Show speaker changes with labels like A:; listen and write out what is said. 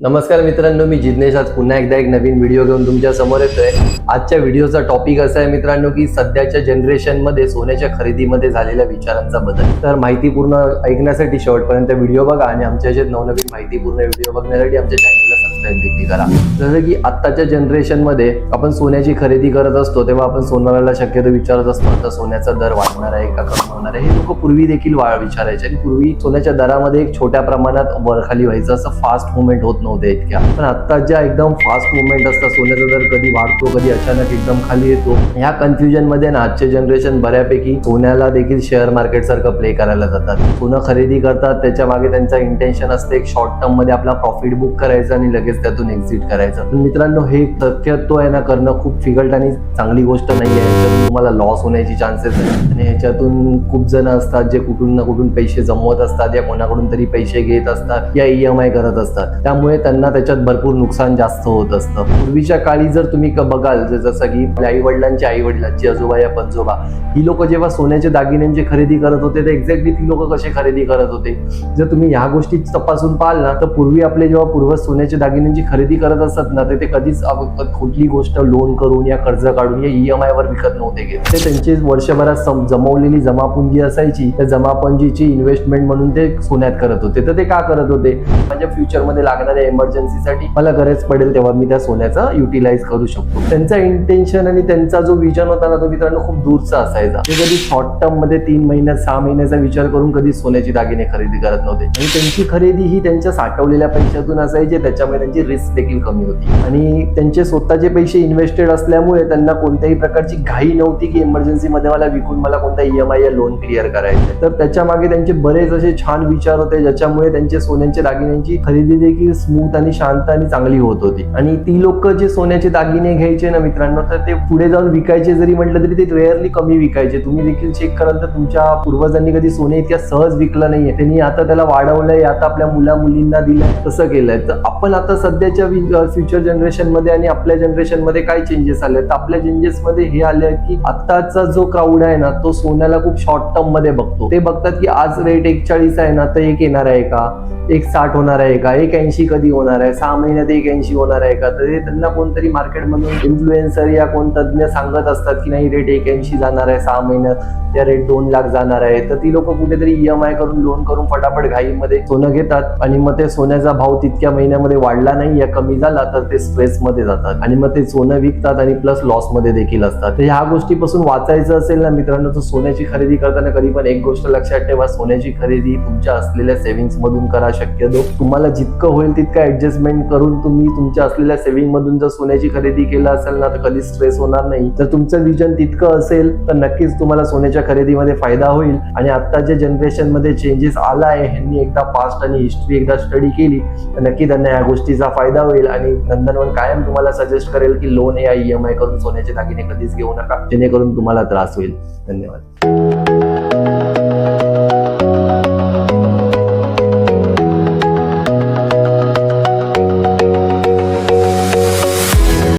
A: नमस्कार मित्रांनो, मी जिज्ञेश आज पुन्हा एकदा एक नवीन व्हिडिओ घेऊन तुमच्या समोर येतोय। आजच्या व्हिडिओचा टॉपिक असा आहे मित्रांनो की सध्याच्या जनरेशन मध्ये सोन्याच्या खरेदीमध्ये झालेल्या विचारांचा बदल। तर माहिती पूर्ण ऐकण्यासाठी शेवटपर्यंत व्हिडिओ बघा आणि आमच्या जे नवनवीन माहितीपूर्ण व्हिडिओ बघण्यासाठी आमच्या चॅनलला सबस्क्राईब देखील करा। जसं की आत्ताच्या जनरेशन मध्ये आपण सोन्याची खरेदी करत असतो तेव्हा आपण सोनाराला शक्यतो विचारत असतो आता सोन्याचा दर वाढणार आहे का कमी होणार आहे। हे लोक पूर्वी देखील विचारायचे आणि पूर्वी सोन्याच्या दरामध्ये एक छोट्या प्रमाणात वरखाली व्हायचं, असं फास्ट मुवमेंट होत नव्हते इतक्या। पण आता ज्या एकदम फास्ट मुवमेंट असतात, सोन्याचा दर कधी वाढतो कधी अचानक एकदम खाली येतो, ह्या कन्फ्युजन मध्ये ना आजचे जनरेशन बऱ्यापैकी सोन्याला देखील शेअर मार्केट सारखं प्ले करायला जातात। सोनं खरेदी करतात, त्याच्या मागे त्यांचा इंटेन्शन असते एक शॉर्ट टर्म मध्ये आपला प्रॉफिट बुक करायचं आणि लगेच त्यातून एक्झिट करायचं। पण मित्रांनो, हे शक्यतो आहे ना करणं खूप फिकल्ट आणि चांगली गोष्ट नाही आहे। त्यातून तुम्हाला लॉस होण्याची चान्सेस आहे आणि ह्याच्यातून खूप जण असतात जे कुठून ना कुठून पैसे जमवत असतात या कोणाकडून तरी पैसे घेत असतात या EMI करत असतात, त्यामुळे त्यांना त्याच्यात भरपूर नुकसान जास्त होत असतं। पूर्वीच्या काळी जर तुम्ही बघाल जसं की आई वडिलांची आजोबा या पणजोबा ही लोक जेव्हा सोन्याच्या दागिन्यांची खरेदी करत होते तर एक्झॅक्टली ती लोक कसे खरेदी करत होते जर तुम्ही ह्या गोष्टी तपासून पाहाल ना तर पूर्वी आपले जेव्हा पूर्वज सोन्याच्या दागिन्यांची खरेदी करत असतात ना ते कधीच कुठली गोष्ट लोन करून या कर्ज काढून या EMI वर विकत नव्हते घेत। ते त्यांची वर्षभरात जमवलेली जमापुंजी असायची, त्या जमापुंजीची इन्व्हेस्टमेंट म्हणून ते सोन्यात करत होते। तर ते का करत होते, माझ्या फ्युचर मध्ये लागणाऱ्या इमर्जन्सीसाठी मला गरज पडेल तेव्हा मी त्या सोन्याचा युटिलाइज करू शकतो। त्यांचा इंटेन्शन आणि त्यांचा जो विजन होता ना तो मित्रांनो खूप दूरचा असायचा। ते कधी शॉर्ट टर्म मध्ये 3 महिन्यात 6 महिन्याचा विचार करून कधी सोन्याची दागिने खरेदी करत नव्हते आणि त्यांची खरेदी ही त्यांच्या साठवलेल्या पैशातून असायची, त्याच्यामुळे त्यांची रिस्क देखील कमी होती आणि त्यांचे स्वतःचे पैसे इन्व्हेस्टेड असल्यामुळे त्यांना कोणत्याही प्रकारची घाई नव्हती की इमर्जन्सी मध्ये मला विकून मला कोणता EMI या लोन क्लिअर करायचं। तर त्याच्या मागे त्यांचे बरेच असे छान विचार होते ज्याच्यामुळे त्यांचे सोन्याच्या दागिन्यांची खरेदी देखील स्मूथ आणि शांत आणि चांगली होत होती। आणि ती लोक जे सोन्याचे दागिने घ्यायचे ना मित्रांनो तर ते पुढे जाऊन विकायचे जरी म्हटलं तरी ते रेअरली कमी विकायचे। तुम्ही देखील चेक कराल तर तुमच्या पूर्वजांनी कधी सोने इतक्या सहज विकलं नाहीये, त्यांनी आता त्याला वाढवलंय, आता आपल्या मुलींना दिलंय, तसं केलंय। तर आपण आता सध्याच्या फ्युचर जनरेशन मध्ये आणि आपल्या जनरेशन मध्ये काय चेंजेस आले तर आपल्या चेंजेस मध्ये हे आले की आताचा जो क्राऊड आहे ना तो सोन्याला खूप शॉर्ट टर्म मध्ये बघतो। ते बघतात की आज रेट 140 आहे ना तर 1 येणार आहे का, 160 होणार आहे का, 180 कधी होणार आहे, 6 महिन्यात 180 होणार आहे का। तर त्यांना कोणतरी मार्केटमधून इन्फ्लुएन्सर या कोण तज्ञ सांगत असतात की नाही रेट 180 जाणार आहे, 6 महिन्यात त्या रेट 2 लाख जाणार आहे। तर ती लोक कुठेतरी EMI करून लोन करून फटाफट घाईमध्ये सोनं घेतात आणि मग ते सोन्याचा भाव तितक्या महिन्यामध्ये वाढला नाही या कमी झाला तर ते स्ट्रेस मध्ये जातात आणि मग ते सोनं विकतात आणि प्लस लॉस मध्ये देखील असतात। तर ह्या गोष्टीपासून वाचायचं असेल ना मित्रांनो तर सोन्याची खरेदी करताना कधी पण एक गोष्ट लक्षात ठेवा, सोन्याची खरेदी तुमच्या असलेल्या सेव्हिंग्स मधून करा। शक्यतो तुम्हाला जितकं होईल तितकं ऍडजस्टमेंट करून तुम्ही तुमच्या असलेल्या सेव्हिंग मधून जर सोन्याची खरेदी केलं असेल ना तर कधी स्ट्रेस होणार नाही। जर तुमचं विजन तितकं असेल तर नक्कीच तुम्हाला सोन्याच्या खरेदीमध्ये फायदा होईल। आणि आत्ताच्या जनरेशन मध्ये चेंजेस आला आहे, ह्यांनी एकदा पास्ट आणि हिस्ट्री एकदा स्टडी केली तर नक्की त्यांना या गोष्टीचा फायदा होईल। आणि नंदनवन कायम तुम्हाला सजेस्ट करेल की लोन या EMI करून सोन्याचे दागिने कधीच घेऊ नका, जेणेकरून तुम्हाला त्रास होईल। धन्यवाद।